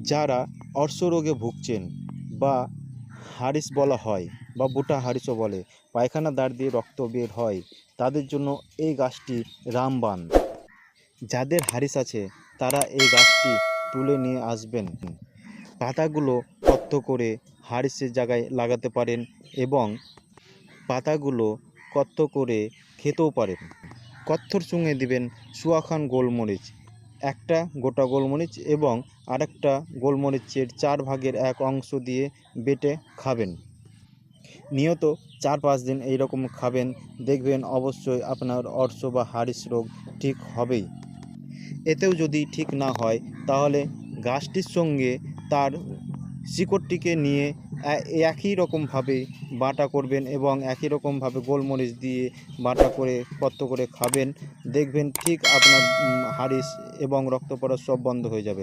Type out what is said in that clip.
যারা অর্শরোগে ভুগছেন বা হারিস বলা হয় বা বুটা হারিসও বলে, পায়খানা দ্বার দিয়ে রক্ত বের হয়, তাদের জন্য এই গাছটি রামবাণ। যাদের হারিস আছে তারা এই গাছটি তুলে নিয়ে আসবেন। পাতাগুলো কত্থ করে হারিসের জায়গায় লাগাতে পারেন এবং পাতাগুলো কত্থ করে খেতেও পারেন। কত্থর সঙ্গে দিবেন সুয়াখান গোলমরিচ, একটা গোটা গোলমরিচ এবং আরেকটা গোলমরিচের 4 ভাগের 1 অংশ দিয়ে বেটে খাবেন। নিয়ত 4-5 দিন এইরকম খাবেন, দেখবেন অবশ্যই আপনার অর্শ বা হারিস রোগ ঠিক হবেই। এতেও যদি ঠিক না হয় তাহলে গাছটির সঙ্গে তার শিকড়টিকে নিয়ে একই রকমভাবে বাটা করবেন এবং একই রকমভাবে গোলমরিচ দিয়ে বাটা করে কত্থ করে খাবেন, দেখবেন ঠিক আপনার হারিস এবং রক্ত পড়া সব বন্ধ হয়ে যাবে।